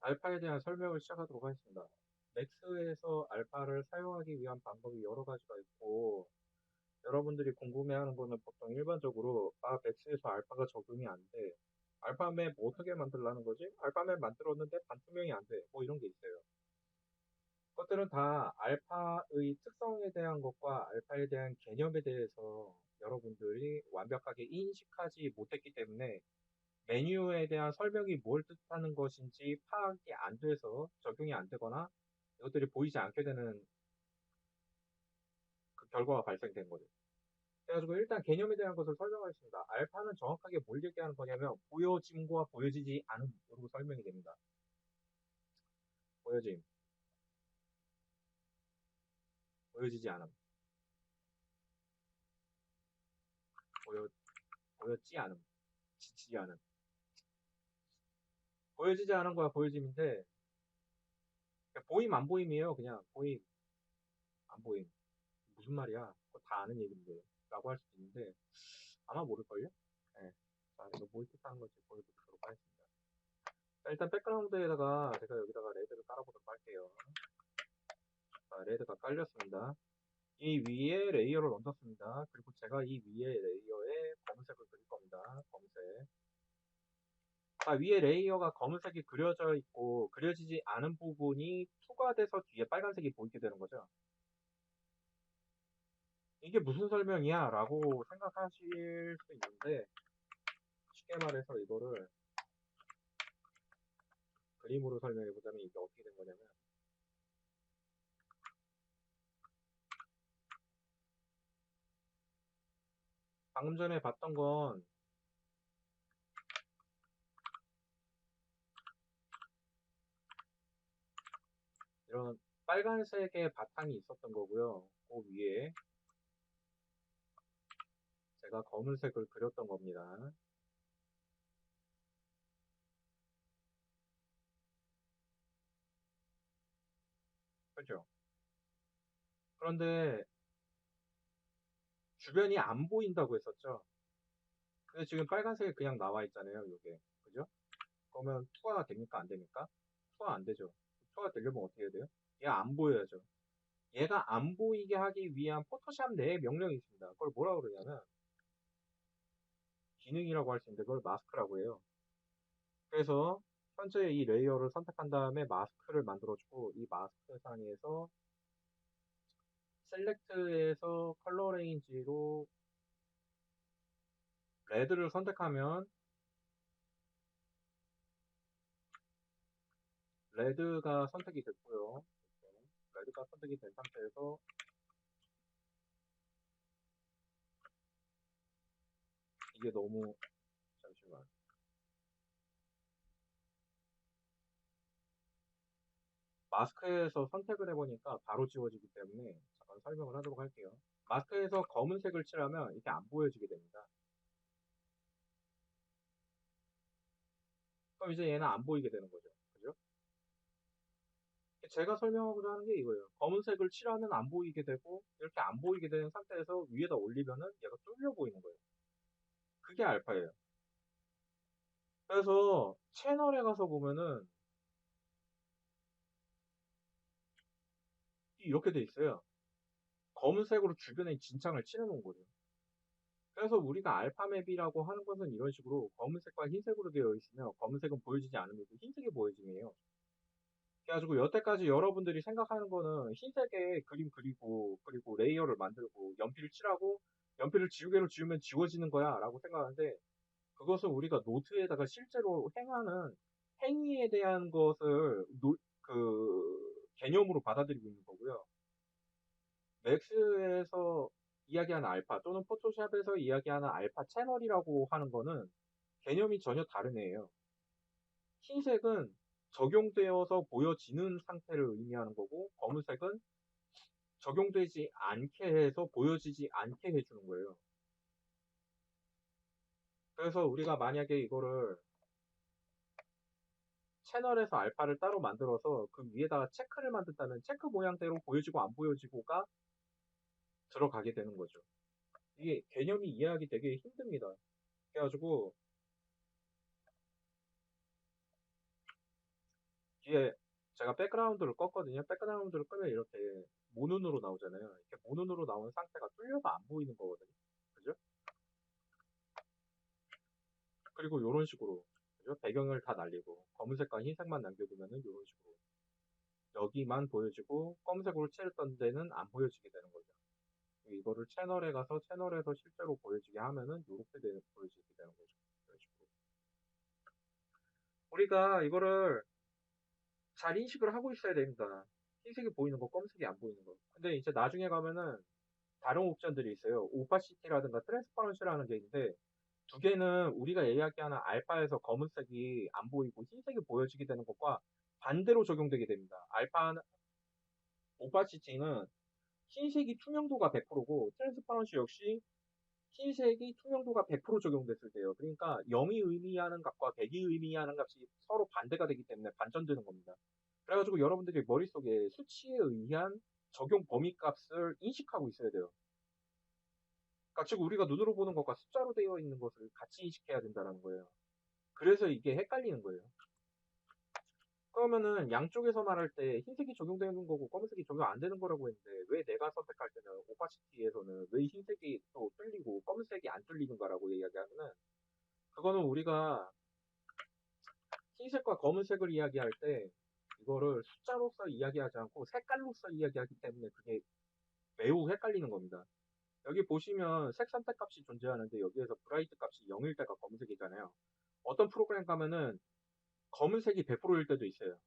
알파에 대한 설명을 시작하도록 하겠습니다. 맥스에서 알파를 사용하기 위한 방법이 여러 가지가 있고, 여러분들이 궁금해하는 거는 보통 일반적으로, 맥스에서 알파가 적용이 안 돼. 알파맵 어떻게 만들라는 거지? 알파맵 만들었는데 반투명이 안 돼. 뭐 이런 게 있어요. 그것들은 다 알파의 특성에 대한 것과 알파에 대한 개념에 대해서 여러분들이 완벽하게 인식하지 못했기 때문에 메뉴에 대한 설명이 뭘 뜻하는 것인지 파악이 안 돼서 적용이 안 되거나 이것들이 보이지 않게 되는 그 결과가 발생된 거죠. 그래가지고 일단 개념에 대한 것을 설명하겠습니다. 알파는 정확하게 뭘 얘기하는 거냐면 보여짐과 보여지지 않음으로 설명이 됩니다. 보여짐, 보여지지 않음, 보여, 보였지 않음, 지치지 않음. 보여지지 않은 거야 보여짐인데 보임 안 보임이에요. 그냥 보임 안 보임. 무슨 말이야? 그거 다 아는 얘기인데 라고 할 수도 있는데 아마 모를걸요? 네. 자, 이거 뭘 뜻하는 건지 보여드리도록 하겠습니다. 자, 일단 백그라운드에다가 제가 여기다가 레드를 깔아보도록 할게요. 자, 레드가 깔렸습니다. 이 위에 레이어를 얹었습니다. 그리고 제가 이 위에 레이어에 검은색을 그릴 겁니다. 검은색. 자, 위에 레이어가 검은색이 그려져 있고 그려지지 않은 부분이 추가돼서 뒤에 빨간색이 보이게 되는 거죠. 이게 무슨 설명이야? 라고 생각하실 수 있는데 쉽게 말해서 이거를 그림으로 설명해 보자면 이게 어떻게 된 거냐면 방금 전에 봤던 건 이런 빨간색의 바탕이 있었던 거고요. 그 위에 제가 검은색을 그렸던 겁니다. 그죠? 그런데 주변이 안 보인다고 했었죠. 근데 지금 빨간색이 그냥 나와 있잖아요. 이게 그죠? 그러면 투하가 됩니까? 안 됩니까? 투하 안 되죠. 투하 되려면 어떻게 해야 돼요? 얘가 안 보여야죠. 얘가 안 보이게 하기 위한 포토샵 내에 명령이 있습니다. 그걸 뭐라고 그러냐면 기능이라고 할 수 있는데 그걸 마스크라고 해요. 그래서 현재 이 레이어를 선택한 다음에 마스크를 만들어주고 이 마스크 상에서 셀렉트에서 컬러 레인지로 레드를 선택하면 레드가 선택이 됐고요. 레드가 선택이 된 상태에서 이게 너무 잠시만 마스크에서 선택을 해보니까 바로 지워지기 때문에 잠깐 설명을 하도록 할게요. 마스크에서 검은색을 칠하면 이게 안 보여지게 됩니다. 그럼 이제 얘는 안 보이게 되는 거죠. 그죠? 제가 설명하고자 하는 게 이거예요. 검은색을 칠하면 안 보이게 되고 이렇게 안 보이게 되는 상태에서 위에다 올리면은 얘가 뚫려 보이는 거예요. 그게 알파예요. 그래서 채널에 가서 보면은 이렇게 돼 있어요. 검은색으로 주변에 진창을 칠해놓은 거죠. 그래서 우리가 알파맵이라고 하는 것은 이런 식으로 검은색과 흰색으로 되어 있으면 검은색은 보여지지 않으면 흰색이 보여짐이에요. 그래가지고 여태까지 여러분들이 생각하는 거는 흰색에 그림 그리고 그리고 레이어를 만들고 연필을 칠하고 연필을 지우개로 지우면 지워지는 거야 라고 생각하는데 그것은 우리가 노트에다가 실제로 행하는 행위에 대한 것을 개념으로 받아들이고 있는 거고요. 맥스에서 이야기하는 알파 또는 포토샵에서 이야기하는 알파 채널이라고 하는 거는 개념이 전혀 다른 애예요. 흰색은 적용되어서 보여지는 상태를 의미하는 거고 검은색은 적용되지 않게 해서 보여지지 않게 해주는 거예요. 그래서 우리가 만약에 이거를 채널에서 알파를 따로 만들어서 그 위에다가 체크를 만든다면 체크 모양대로 보여지고 안 보여지고가 들어가게 되는 거죠. 이게 개념이 이해하기 되게 힘듭니다. 그래가지고 뒤에 제가 백그라운드를 껐거든요. 백그라운드를 끄면 이렇게 모눈으로 나오잖아요. 이렇게 모눈으로 나오는 상태가 뚫려서 안 보이는 거거든요. 그죠? 그리고 이런 식으로 그죠? 배경을 다 날리고 검은색과 흰색만 남겨두면은 이런 식으로 여기만 보여지고 검은색으로 칠했던 데는 안 보여지게 되는 거죠. 이거를 채널에 가서 채널에서 실제로 보여지게 하면은 이렇게 보여지게 되는 거죠. 이런 식으로. 우리가 이거를 잘 인식을 하고 있어야 됩니다. 흰색이 보이는 거, 검은색이 안 보이는 거. 근데 이제 나중에 가면은 다른 옵션들이 있어요. 오파시티라든가 트랜스퍼런시라는 게 있는데 두 개는 우리가 이야기하는 알파에서 검은색이 안 보이고 흰색이 보여지게 되는 것과 반대로 적용되게 됩니다. 알파는 오파시티는 흰색이 투명도가 100%고 트랜스퍼런시 역시 흰색이 투명도가 100% 적용됐을 때예요. 그러니까 0이 의미하는 값과 100이 의미하는 값이 서로 반대가 되기 때문에 반전되는 겁니다. 그래가지고 여러분들이 머릿속에 수치에 의한 적용 범위 값을 인식하고 있어야 돼요. 그러니까 즉 우리가 눈으로 보는 것과 숫자로 되어 있는 것을 같이 인식해야 된다는 거예요. 그래서 이게 헷갈리는 거예요. 그러면은 양쪽에서 말할 때 흰색이 적용되는 거고 검은색이 적용 안 되는 거라고 했는데 왜 내가 선택할 때는 오파시티에서는 왜 흰색이 또 뚫리고 검은색이 안 뚫리는가라고 이야기하면은 그거는 우리가 흰색과 검은색을 이야기할 때 이거를 숫자로서 이야기하지 않고 색깔로서 이야기하기 때문에 그게 매우 헷갈리는 겁니다. 여기 보시면 색 선택 값이 존재하는데 여기에서 브라이트 값이 0일 때가 검은색이잖아요. 어떤 프로그램 가면은 검은색이 100%일 때도 있어요.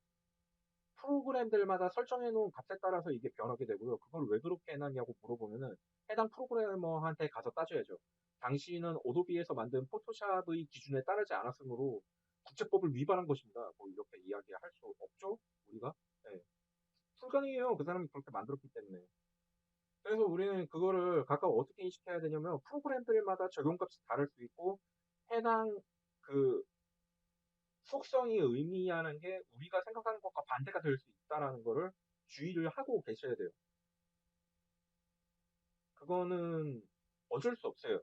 프로그램들마다 설정해 놓은 값에 따라서 이게 변하게 되고요. 그걸 왜 그렇게 해놨냐고 물어보면은 해당 프로그래머한테 가서 따져야죠. 당신은 오도비에서 만든 포토샵의 기준에 따르지 않았으므로 국제법을 위반한 것입니다. 뭐 이렇게 이야기할 수 없죠? 우리가? 네. 불가능해요. 그 사람이 그렇게 만들었기 때문에. 그래서 우리는 그거를 각각 어떻게 인식해야 되냐면 프로그램들마다 적용값이 다를 수 있고 해당 그 속성이 의미하는 게 우리가 생각하는 것과 반대가 될 수 있다라는 거를 주의를 하고 계셔야 돼요. 그거는 어쩔 수 없어요.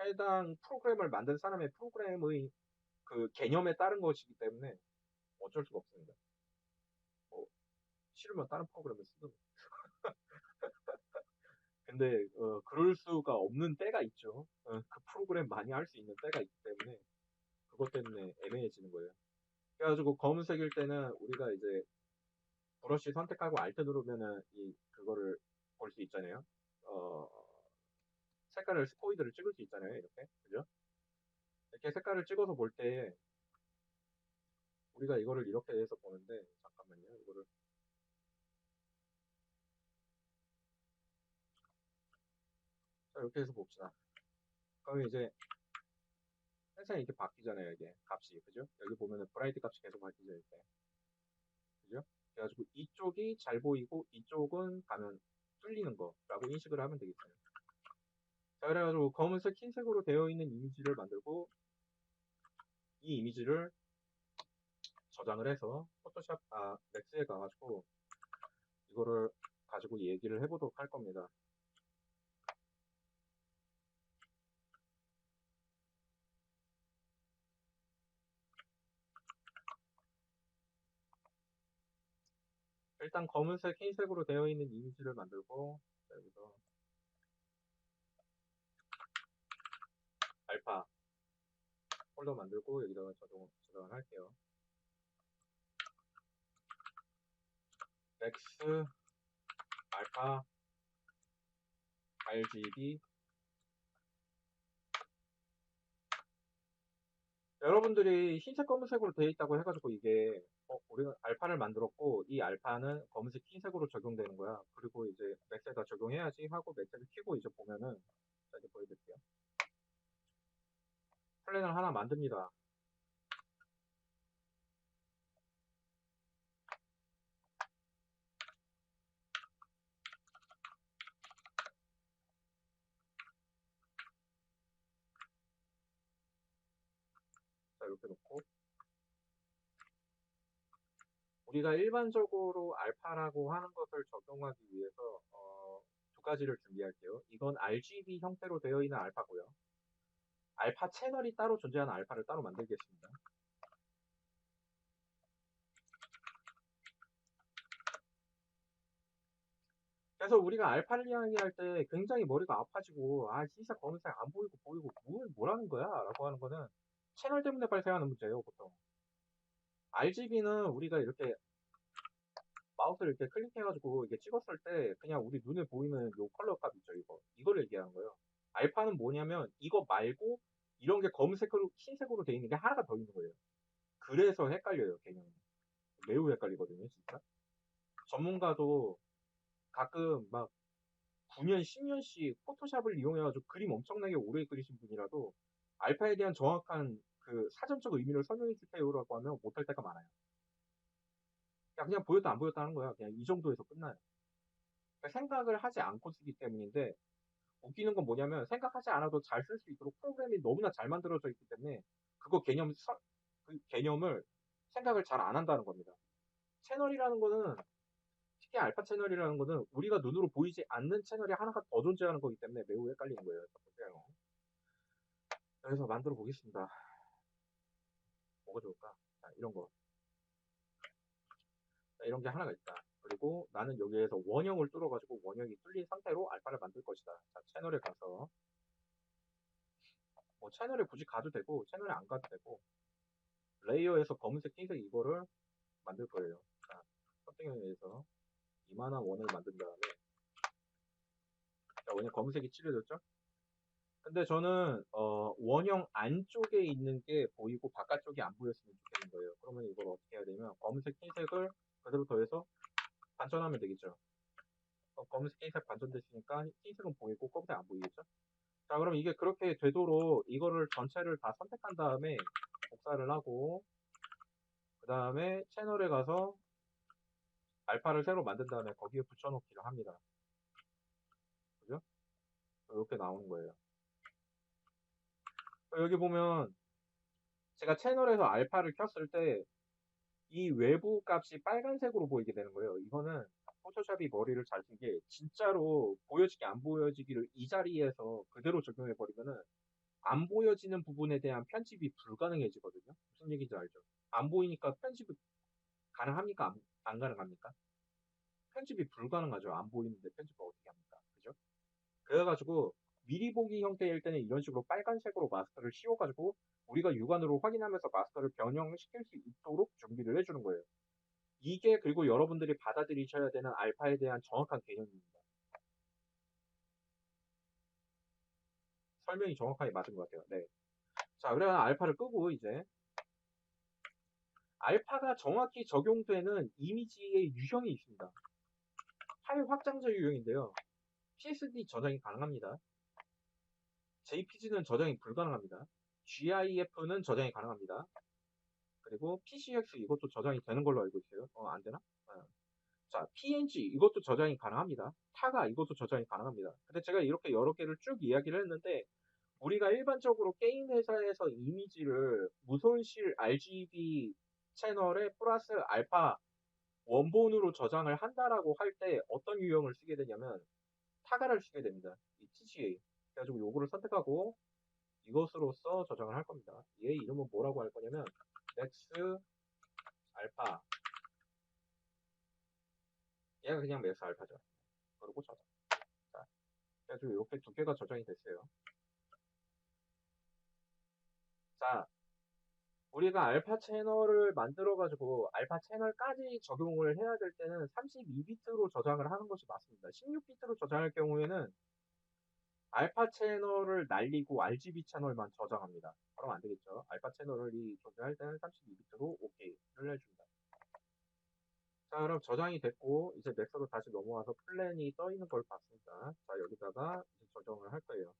해당 프로그램을 만든 사람의 프로그램의 그 개념에 따른 것이기 때문에 어쩔 수가 없습니다. 뭐 싫으면 다른 프로그램을 쓰든. 근데 그럴 수가 없는 때가 있죠. 그 프로그램 많이 할 수 있는 때가 있기 때문에 그것 때문에 애매해지는 거예요. 그래가지고 검은색일 때는 우리가 이제 브러쉬 선택하고 Alt 누르면은 이 그거를 볼 수 있잖아요. 어, 색깔을 스코이드를 찍을 수 있잖아요. 이렇게 그죠? 이렇게 색깔을 찍어서 볼 때 우리가 이거를 이렇게 해서 보는데 잠깐만요. 이거를 자, 이렇게 해서 봅시다. 그러면 이제 항상 이렇게 바뀌잖아요. 이게 값이 그죠? 여기 보면은 브라이트 값이 계속 바뀌죠. 이렇게 그죠? 그래가지고 이쪽이 잘 보이고 이쪽은 가면 뚫리는 거라고 인식을 하면 되겠어요. 자, 그래가지고 검은색, 흰색으로 되어 있는 이미지를 만들고 이 이미지를 저장을 해서 포토샵 맥스에 가가지고 이거를 가지고 얘기를 해보도록 할 겁니다. 일단 검은색, 흰색으로 되어 있는 이미지를 만들고 여기서 알파 폴더 만들고 여기다가 저장을 할게요. 맥스 알파 RGB 여러분들이 흰색 검은색으로 되어 있다고 해가지고 이게 우리가 알파를 만들었고 이 알파는 검은색 흰색으로 적용되는 거야. 그리고 이제 맥스에다 적용해야지 하고 맥스를 켜고 이제 보면은 자, 이제 보여드릴게요. 플랜을 하나 만듭니다. 자, 이렇게 놓고 우리가 일반적으로 알파라고 하는 것을 적용하기 위해서 두 가지를 준비할게요. 이건 RGB 형태로 되어 있는 알파고요. 알파 채널이 따로 존재하는 알파를 따로 만들겠습니다. 그래서 우리가 알파를 이야기할 때 굉장히 머리가 아파지고, 아, 진짜 검은색 안 보이고 보이고, 뭐라는 거야? 라고 하는 거는 채널 때문에 발생하는 문제예요, 보통. RGB는 우리가 이렇게 마우스를 이렇게 클릭해가지고 이게 찍었을 때 그냥 우리 눈에 보이는 요 컬러 값 있죠, 이거. 이걸 얘기하는 거예요. 알파는 뭐냐면 이거 말고 이런 게 검은색으로, 흰색으로 돼 있는 게 하나가 더 있는 거예요. 그래서 헷갈려요, 개념이. 매우 헷갈리거든요, 진짜. 전문가도 가끔 막 9년, 10년씩 포토샵을 이용해가지고 그림 엄청나게 오래 그리신 분이라도 알파에 대한 정확한 그 사전적 의미를 설명해 주세요라고 하면 못할 때가 많아요. 그냥 보였다 안 보였다 하는 거야. 그냥 이 정도에서 끝나요. 그러니까 생각을 하지 않고 쓰기 때문인데 웃기는 건 뭐냐면 생각하지 않아도 잘 쓸 수 있도록 프로그램이 너무나 잘 만들어져 있기 때문에 그 개념을 생각을 잘 안 한다는 겁니다. 채널이라는 거는 특히 알파 채널이라는 거는 우리가 눈으로 보이지 않는 채널이 하나가 더 존재하는 거기 때문에 매우 헷갈리는 거예요. 보세요. 그래서 만들어 보겠습니다. 뭐가 좋을까? 자, 이런 거. 자, 이런 게 하나가 있다. 그리고 나는 여기에서 원형을 뚫어가지고 원형이 뚫린 상태로 알파를 만들 것이다. 자, 채널에 가서 뭐 채널에 굳이 가도 되고 채널에 안 가도 되고 레이어에서 검은색, 흰색 이거를 만들 거예요. 자, 선택에 의해서 이만한 원을 만든 다음에 자, 원형 검은색이 칠해졌죠? 근데 저는 원형 안쪽에 있는 게 보이고 바깥쪽이 안 보였으면 좋겠는 거예요. 그러면 이걸 어떻게 해야 되냐면 검은색, 흰색을 그대로 더해서 반전하면 되겠죠. 검은색, 흰색 반전됐으니까 흰색은 보이고 검은색 안 보이겠죠? 자, 그럼 이게 그렇게 되도록 이거를 전체를 다 선택한 다음에 복사를 하고 그 다음에 채널에 가서 알파를 새로 만든 다음에 거기에 붙여놓기를 합니다. 그죠? 이렇게 나오는 거예요. 여기 보면 제가 채널에서 알파를 켰을 때 이 외부 값이 빨간색으로 보이게 되는 거예요. 이거는 포토샵이 머리를 잘 쓴 게 진짜로 보여지게 안 보여지기를 이 자리에서 그대로 적용해 버리면은 안 보여지는 부분에 대한 편집이 불가능해지거든요. 무슨 얘기인지 알죠? 안 보이니까 편집이 가능합니까? 안 가능합니까? 편집이 불가능하죠. 안 보이는데 편집을 어떻게 합니까? 그죠? 그래가지고 미리 보기 형태일 때는 이런 식으로 빨간색으로 마스크를 씌워가지고 우리가 육안으로 확인하면서 마스크를 변형시킬 수 있도록 준비를 해주는 거예요. 이게 그리고 여러분들이 받아들이셔야 되는 알파에 대한 정확한 개념입니다. 설명이 정확하게 맞은 것 같아요. 네. 자, 그러면 알파를 끄고 이제 알파가 정확히 적용되는 이미지의 유형이 있습니다. 파일 확장자 유형인데요. PSD 저장이 가능합니다. JPG는 저장이 불가능합니다. GIF는 저장이 가능합니다. 그리고 PCX 이것도 저장이 되는 걸로 알고 있어요. 안 되나? 자, PNG 이것도 저장이 가능합니다. 타가 이것도 저장이 가능합니다. 근데 제가 이렇게 여러 개를 쭉 이야기를 했는데 우리가 일반적으로 게임 회사에서 이미지를 무손실 RGB 채널에 플러스 알파 원본으로 저장을 한다라고 할 때 어떤 유형을 쓰게 되냐면 타가를 쓰게 됩니다. 이 TGA. 그래가지고 요거를 선택하고 이것으로써 저장을 할 겁니다. 얘 이름은 뭐라고 할 거냐면 맥스 알파. 얘가 그냥 맥스 알파죠. 그리고 저장. 자, 그래가지고 이렇게 두 개가 저장이 됐어요. 자, 우리가 알파 채널을 만들어가지고 알파 채널까지 적용을 해야 될 때는 32비트로 저장을 하는 것이 맞습니다. 16비트로 저장할 경우에는 알파 채널을 날리고 RGB 채널만 저장합니다. 그럼 안 되겠죠. 알파 채널이 존재할 때는 32비트로 OK를 해줍니다. 자, 그럼 저장이 됐고 이제 맥스로 다시 넘어와서 플랜이 떠 있는 걸 봤습니다. 자, 여기다가 이제 저장을 할 거예요.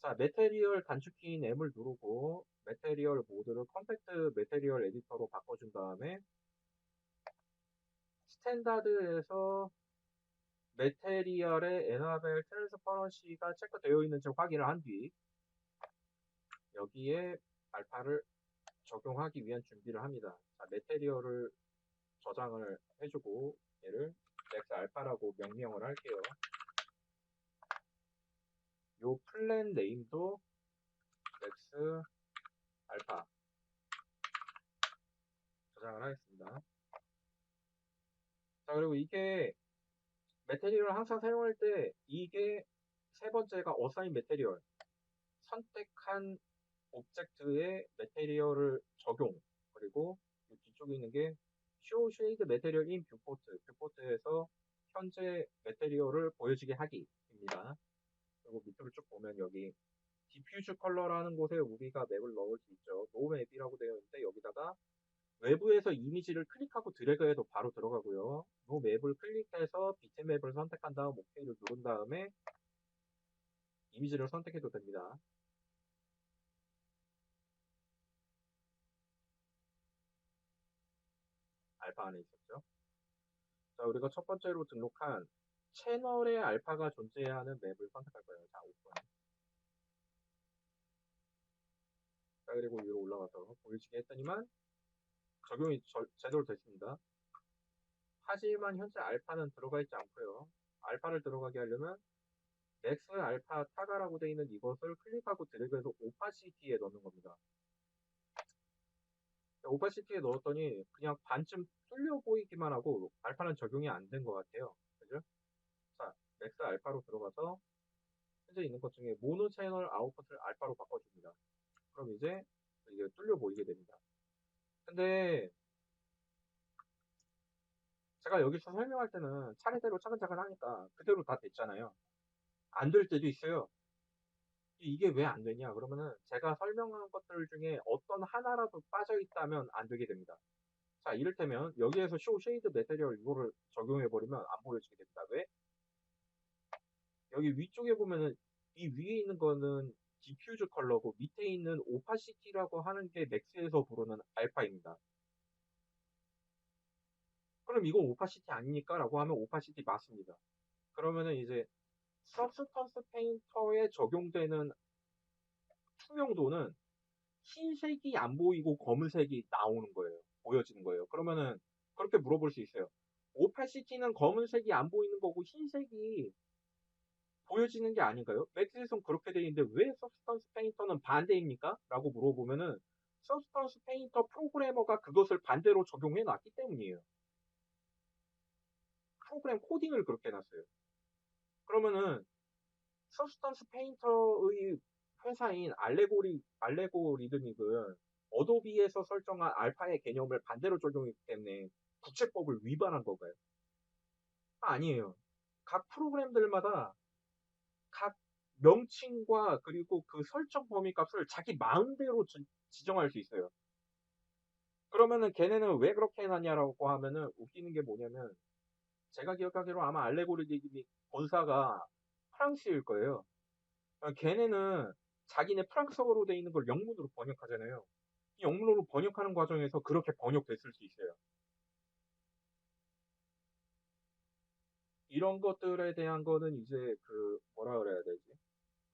자, 메테리얼 단축키인 M을 누르고 메테리얼 모드를 컴팩트 메테리얼 에디터로 바꿔준 다음에 스탠다드에서 메테리얼의 에나벨 트랜스퍼런시가 체크되어 있는지 확인을 한 뒤 여기에 알파를 적용하기 위한 준비를 합니다. 자, 메테리얼을 저장을 해주고 얘를 맥스 알파라고 명명을 할게요. 요 플랜 네임도 맥스 알파 저장을 하겠습니다. 자, 그리고 이게 메테리얼을 항상 사용할 때 이게 세 번째가 어사인 메테리얼. 선택한 오브젝트의 메테리얼을 적용. 그리고 이 뒤쪽에 있는 게 show shade material in viewport. 뷰포트에서 현재 메테리얼을 보여지게 하기입니다. 그리고 밑으로 쭉 보면 여기 디퓨즈 컬러라는 곳에 우리가 맵을 넣을 수 있죠. 노 맵이라고 되어 있는데 여기다가 외부에서 이미지를 클릭하고 드래그해도 바로 들어가고요. 노 맵을 클릭해서 비트맵을 선택한 다음 OK를 누른 다음에 이미지를 선택해도 됩니다. 알파 안에 있었죠. 자, 우리가 첫 번째로 등록한 채널에 알파가 존재하는 맵을 선택할 거예요. 자, 5번. 자, 그리고 위로 올라가서 보여지게 했더니만 적용이 제대로 됐습니다. 하지만 현재 알파는 들어가 있지 않고요. 알파를 들어가게 하려면 맥스 알파 타가라고 되어 있는 이것을 클릭하고 드래그해서 오파시티에 넣는 겁니다. 오파시티에 넣었더니 그냥 반쯤 뚫려 보이기만 하고 알파는 적용이 안 된 것 같아요. 그죠? 자, 맥스 알파로 들어가서 현재 있는 것 중에 모노 채널 아웃풋을 알파로 바꿔줍니다. 그럼 이제 이게 뚫려 보이게 됩니다. 근데 제가 여기서 설명할 때는 차례대로 차근차근 하니까 그대로 다 됐잖아요. 안 될 때도 있어요. 이게 왜 안 되냐? 그러면은 제가 설명한 것들 중에 어떤 하나라도 빠져 있다면 안 되게 됩니다. 자, 이를테면 여기에서 쇼 쉐이드 메테리얼 이거를 적용해버리면 안 보여지게 됩니다. 왜? 여기 위쪽에 보면은 이 위에 있는 거는 디퓨즈 컬러고 밑에 있는 오파시티라고 하는 게 맥스에서 부르는 알파입니다. 그럼 이거 오파시티 아닙니까? 라고 하면 오파시티 맞습니다. 그러면은 이제 서브스턴스 페인터에 적용되는 투명도는 흰색이 안 보이고 검은색이 나오는 거예요. 보여지는 거예요. 그러면은 그렇게 물어볼 수 있어요. 오파시티는 검은색이 안 보이는 거고 흰색이 보여지는 게 아닌가요? 맥스에서는 그렇게 돼 있는데 왜 서브스턴스 페인터는 반대입니까? 라고 물어보면은 서브스턴스 페인터 프로그래머가 그것을 반대로 적용해 놨기 때문이에요. 프로그램 코딩을 그렇게 해놨어요. 그러면은 서브스턴스 페인터의 회사인 알레고리드믹은 어도비에서 설정한 알파의 개념을 반대로 적용했기 때문에 국제법을 위반한 건가요? 아니에요. 각 프로그램들마다 각 명칭과 그리고 그 설정 범위 값을 자기 마음대로 지정할 수 있어요. 그러면은 걔네는 왜 그렇게 해놨냐라고 하면은 웃기는 게 뭐냐면 제가 기억하기로 아마 알레고리즘이 본사가 프랑스일 거예요. 걔네는 자기네 프랑스어로 돼 있는 걸 영문으로 번역하잖아요. 이 영문으로 번역하는 과정에서 그렇게 번역됐을 수 있어요. 이런 것들에 대한 거는 이제 그 뭐라 그래야 되지?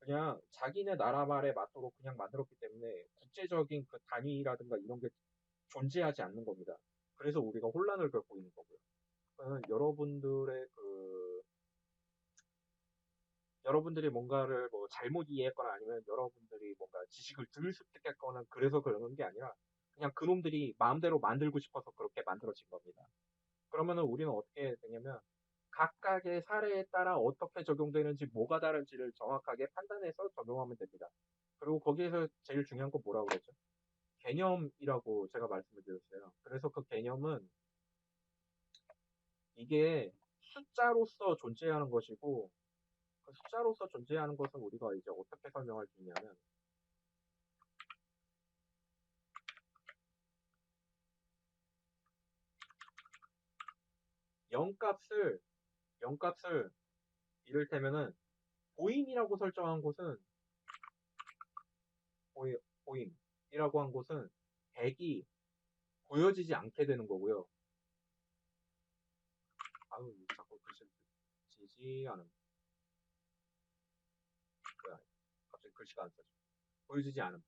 그냥 자기네 나라 말에 맞도록 그냥 만들었기 때문에 국제적인 그 단위라든가 이런 게 존재하지 않는 겁니다. 그래서 우리가 혼란을 겪고 있는 거고요. 여러분들의 여러분들이 뭔가를 뭐 잘못 이해했거나 아니면 여러분들이 뭔가 지식을 덜 습득했거나 그래서 그러는 게 아니라 그냥 그놈들이 마음대로 만들고 싶어서 그렇게 만들어진 겁니다. 그러면은 우리는 어떻게 되냐면 각각의 사례에 따라 어떻게 적용되는지 뭐가 다른지를 정확하게 판단해서 적용하면 됩니다. 그리고 거기에서 제일 중요한 건 뭐라고 그랬죠? 개념이라고 제가 말씀을 드렸어요. 그래서 그 개념은 이게 숫자로서 존재하는 것이고 그 숫자로서 존재하는 것은 우리가 이제 어떻게 설명할 수 있냐면 0값을 0값을 이를테면은 보임이라고 설정한 곳은 보임이라고 한 곳은 100이 보여지지 않게 되는 거고요. 아유 자꾸 글씨 지지 않음. 뭐야, 갑자기 글씨가 안 써져. 보여지지 않음.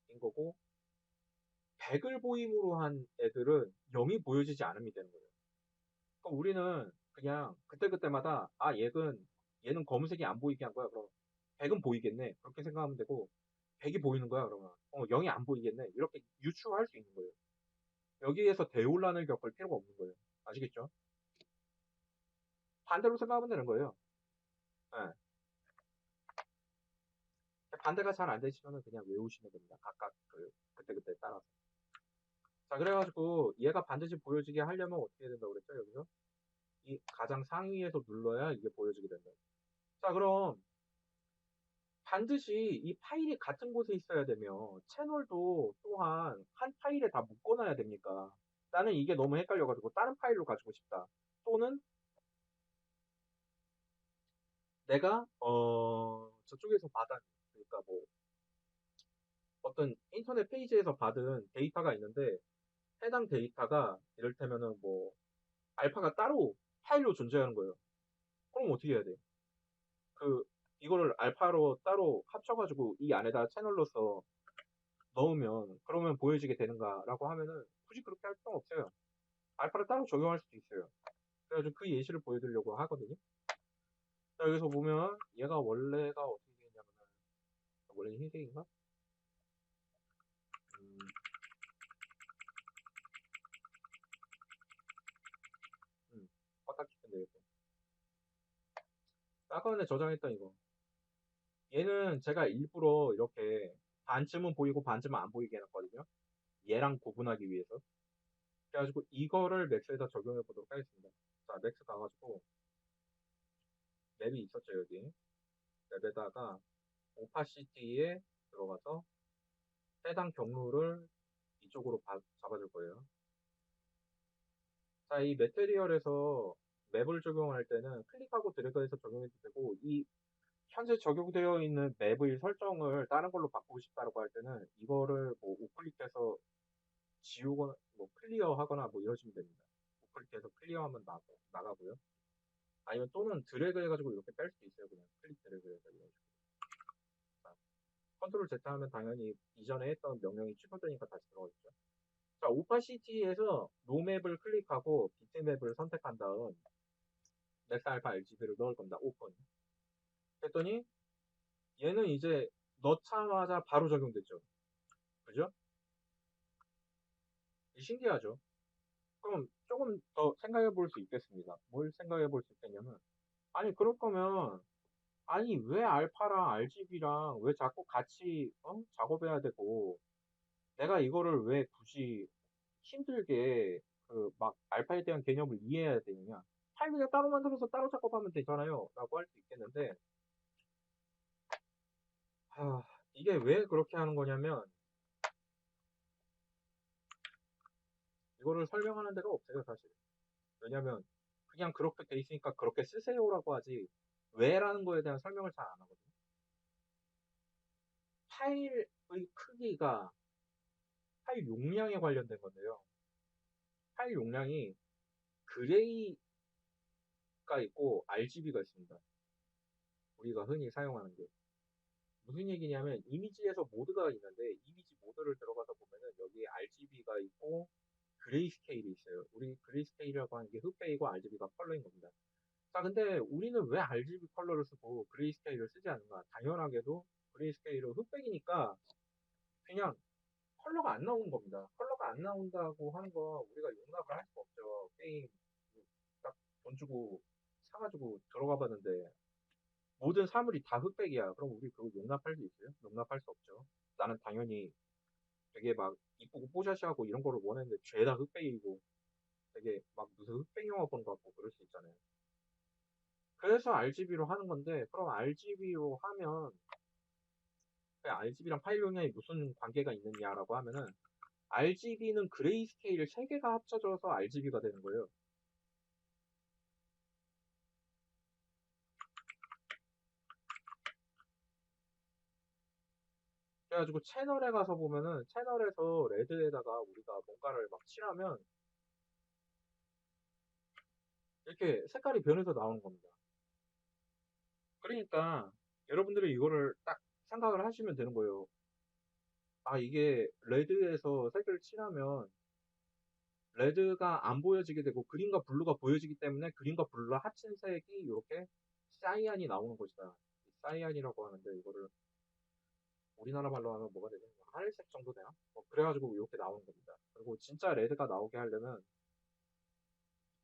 인 거고 100을 보임으로 한 애들은 0이 보여지지 않음이 되는 거예요. 그러니까 우리는 그냥 그때그때마다 얘는 검은색이 안 보이게 한 거야. 그럼 100은 보이겠네. 그렇게 생각하면 되고 100이 보이는 거야. 그러면 0이 안 보이겠네. 이렇게 유추할 수 있는 거예요. 여기에서 대혼란을 겪을 필요가 없는 거예요. 아시겠죠? 반대로 생각하면 되는 거예요. 예. 반대가 잘 안 되시면은 그냥 외우시면 됩니다. 각각 그때그때 따라서. 자, 그래가지고 얘가 반드시 보여지게 하려면 어떻게 해야 된다고 그랬죠? 여기서 이 가장 상위에서 눌러야 이게 보여지게 된다. 자, 그럼 반드시 이 파일이 같은 곳에 있어야 되면 채널도 또한 한 파일에 다 묶어놔야 됩니까? 나는 이게 너무 헷갈려가지고 다른 파일로 가지고 싶다. 또는 내가 저쪽에서 받은, 그러니까 뭐 어떤 인터넷 페이지에서 받은 데이터가 있는데 해당 데이터가 이를테면은 뭐 알파가 따로 파일로 존재하는 거예요. 그럼 어떻게 해야 돼? 그 이거를 알파로 따로 합쳐가지고 이 안에다 채널로서 넣으면 그러면 보여지게 되는가라고 하면은 굳이 그렇게 할 필요 없어요. 알파를 따로 적용할 수도 있어요. 그래가지고 그 예시를 보여드리려고 하거든요. 자, 여기서 보면 얘가 원래가 어떻게 되냐면은 원래는 흰색인가? 음, 껐다 키면 되겠고. 아까 전에 저장했던 이거. 얘는 제가 일부러 이렇게 반쯤은 보이고 반쯤은 안 보이게 해놨거든요. 얘랑 구분하기 위해서. 그래가지고 이거를 맥스에다 적용해 보도록 하겠습니다. 자, 맥스 가가지고 맵이 있었죠, 여기. 맵에다가 오파시티에 들어가서 해당 경로를 이쪽으로 잡아줄 거예요. 자, 이 매테리얼에서 맵을 적용할 때는 클릭하고 드래그해서 적용해도 되고, 이 현재 적용되어 있는 맵의 설정을 다른 걸로 바꾸고 싶다고 할 때는 이거를 뭐 우클릭해서 지우거나 뭐 클리어하거나 뭐 이러시면 됩니다. 우클릭해서 클리어하면 나가고요. 아니면 또는 드래그 해가지고 이렇게 뺄 수도 있어요. 그냥 클릭 드래그 해서 이런 식으로. 자, 컨트롤 Z 하면 당연히 이전에 했던 명령이 취소되니까 다시 들어가겠죠. 자, 오파시티에서 노맵을 클릭하고 비트맵을 선택한 다음 넥스 알파 RGB를 넣을 겁니다. 오픈. 했더니 얘는 이제 넣자마자 바로 적용됐죠. 그죠? 신기하죠? 그럼 조금 더 생각해 볼 수 있겠습니다. 뭘 생각해 볼 수 있겠냐면, 아니, 그럴 거면, 아니, 왜 알파랑 RGB랑 왜 자꾸 같이, 작업해야 되고, 내가 이거를 왜 굳이 힘들게, 막, 알파에 대한 개념을 이해해야 되느냐. 파일 그냥 따로 만들어서 따로 작업하면 되잖아요. 라고 할 수 있겠는데, 아, 이게 왜 그렇게 하는 거냐면, 이거를 설명하는 데가 없어요, 사실. 왜냐면, 그냥 그렇게 돼 있으니까 그렇게 쓰세요라고 하지, 왜라는 거에 대한 설명을 잘 안 하거든요. 파일의 크기가 파일 용량에 관련된 건데요. 파일 용량이 그레이가 있고 RGB가 있습니다. 우리가 흔히 사용하는 게. 무슨 얘기냐면 이미지에서 모드가 있는데 이미지 모드를 들어가서 보면은 여기 RGB가 있고 그레이스케일이 있어요. 우리 그레이스케일이라고 하는 게 흑백이고 RGB가 컬러인 겁니다. 자, 근데 우리는 왜 RGB 컬러를 쓰고 그레이스케일을 쓰지 않는가? 당연하게도 그레이스케일은 흑백이니까 그냥 컬러가 안 나오는 겁니다. 컬러가 안 나온다고 하는 거 우리가 용납을 할 수가 없죠. 게임 딱 돈 주고 사가지고 들어가 봤는데 모든 사물이 다 흑백이야. 그럼 우리 그거 용납할 수 있어요? 용납할 수 없죠. 나는 당연히 되게 막 이쁘고 뽀샤시하고 이런 거를 원했는데 죄다 흑백이고 되게 막 무슨 흑백 영화 보는 것 같고 그럴 수 있잖아요. 그래서 RGB로 하는 건데 그럼 RGB로 하면 RGB랑 파일 용량이 무슨 관계가 있느냐라고 하면은 RGB는 그레이스케일 3개가 합쳐져서 RGB가 되는 거예요. 그래가지고 채널에 가서 보면은 채널에서 레드에다가 우리가 뭔가를 막 칠하면 이렇게 색깔이 변해서 나오는 겁니다. 그러니까 여러분들이 이거를 딱 생각을 하시면 되는 거예요. 아, 이게 레드에서 색을 칠하면 레드가 안 보여지게 되고 그린과 블루가 보여지기 때문에 그린과 블루가 합친 색이 이렇게 사이안이 나오는 것이다. 사이안이라고 하는데 이거를 우리나라 말로 하면 뭐가 되냐? 하늘색 정도 되나? 그래가지고 이렇게 나오는 겁니다. 그리고 진짜 레드가 나오게 하려면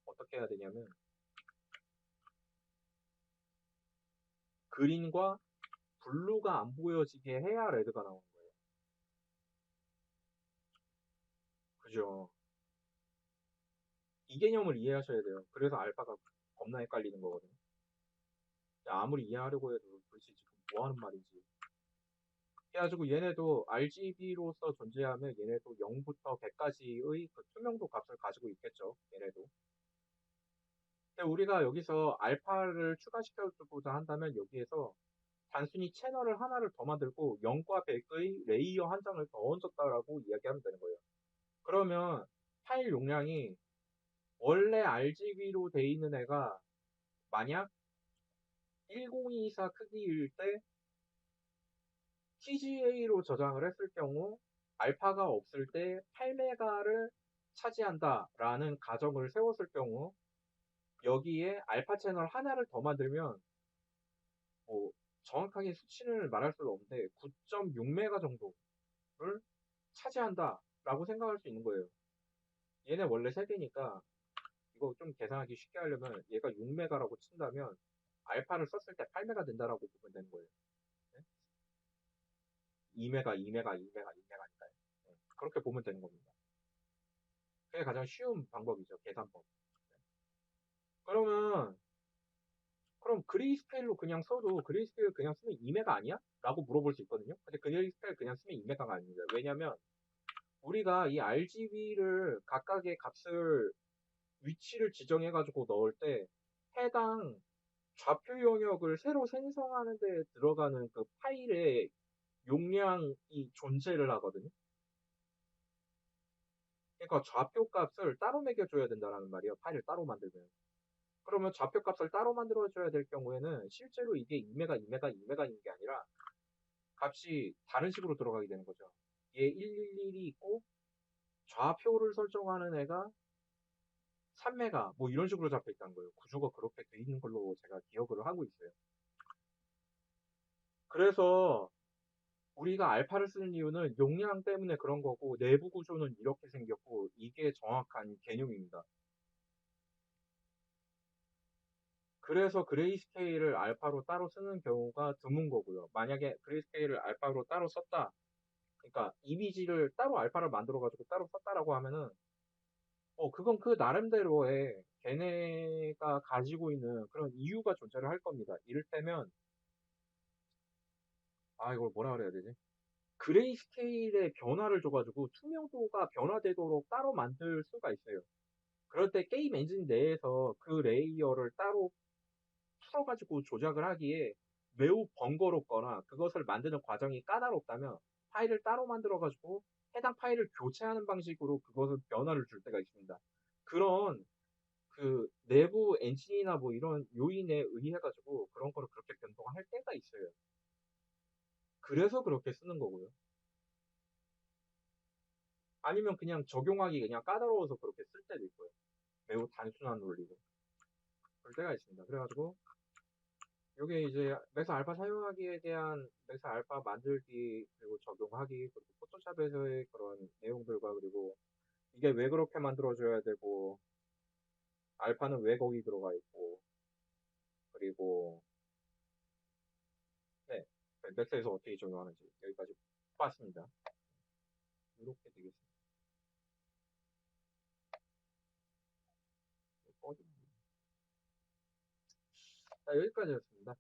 어떻게 해야 되냐면 그린과 블루가 안 보여지게 해야 레드가 나오는 거예요. 그죠? 이 개념을 이해하셔야 돼요. 그래서 알파가 겁나 헷갈리는 거거든요. 아무리 이해하려고 해도 도대체 지금 뭐 하는 말인지. 그래가지고 얘네도 RGB로서 존재하면 얘네도 0부터 100까지의 그 투명도 값을 가지고 있겠죠. 얘네도. 근데 우리가 여기서 알파를 추가시켜보자 한다면 여기에서 단순히 채널을 하나를 더 만들고 0과 100의 레이어 한 장을 더 얹었다라고 이야기하면 되는 거예요. 그러면 파일 용량이 원래 RGB로 돼 있는 애가 만약 1024 크기일 때 TGA로 저장을 했을 경우 알파가 없을 때 8메가를 차지한다라는 가정을 세웠을 경우 여기에 알파 채널 하나를 더 만들면 뭐 정확하게 수치를 말할 수는 없는데 9.6메가 정도를 차지한다라고 생각할 수 있는 거예요. 얘네 원래 3개니까 이거 좀 계산하기 쉽게 하려면 얘가 6메가라고 친다면 알파를 썼을 때 8메가 된다라고 보면 되는 거예요. 네? 2메가, 2메가, 2메가, 2메가니까요. 그렇게 보면 되는 겁니다. 그게 가장 쉬운 방법이죠. 계산법. 그러면 그럼 그레이스케일로 그냥 써도 그레이스케일 그냥 쓰면 2메가 아니야? 라고 물어볼 수 있거든요. 근데 그레이스케일 그냥 쓰면 2메가가 아닙니다. 왜냐면 우리가 이 RGB를 각각의 값을 위치를 지정해가지고 넣을 때 해당 좌표 영역을 새로 생성하는 데 들어가는 그 파일의 용량이 존재를 하거든요. 그러니까 좌표 값을 따로 매겨줘야 된다는 말이에요. 파일을 따로 만들면. 그러면 좌표 값을 따로 만들어줘야 될 경우에는 실제로 이게 2메가, 2메가, 2메가인 게 아니라 값이 다른 식으로 들어가게 되는 거죠. 얘 111이 있고 좌표를 설정하는 애가 3메가 뭐 이런 식으로 잡혀 있다는 거예요. 구조가 그렇게 돼 있는 걸로 제가 기억을 하고 있어요. 그래서 우리가 알파를 쓰는 이유는 용량 때문에 그런 거고 내부 구조는 이렇게 생겼고 이게 정확한 개념입니다. 그래서 그레이스케일을 알파로 따로 쓰는 경우가 드문 거고요. 만약에 그레이스케일을 알파로 따로 썼다. 그러니까 이미지를 따로 알파를 만들어 가지고 따로 썼다라고 하면은 그건 그 나름대로의 걔네가 가지고 있는 그런 이유가 존재를 할 겁니다. 이를테면 이걸 뭐라 그래야 되지? 그레이스케일의 변화를 줘가지고 투명도가 변화되도록 따로 만들 수가 있어요. 그럴 때 게임 엔진 내에서 그 레이어를 따로 풀어가지고 조작을 하기에 매우 번거롭거나 그것을 만드는 과정이 까다롭다면 파일을 따로 만들어가지고 해당 파일을 교체하는 방식으로 그것을 변화를 줄 때가 있습니다. 그런 그 내부 엔진이나 뭐 이런 요인에 의해가지고 그런 거를 그렇게 변동할 때가 있어요. 그래서 그렇게 쓰는 거고요. 아니면 그냥 적용하기 그냥 까다로워서 그렇게 쓸 때도 있고요. 매우 단순한 논리로. 그럴 때가 있습니다. 그래가지고 이게 이제 맥스 알파 사용하기에 대한 맥스 알파 만들기 그리고 적용하기 그리고 포토샵에서의 그런 내용들과 그리고 이게 왜 그렇게 만들어줘야 되고 알파는 왜 거기 들어가 있고 그리고 네 맥스에서 어떻게 적용하는지 여기까지 봤습니다. 이렇게 되겠습니다. 자, 여기까지였습니다.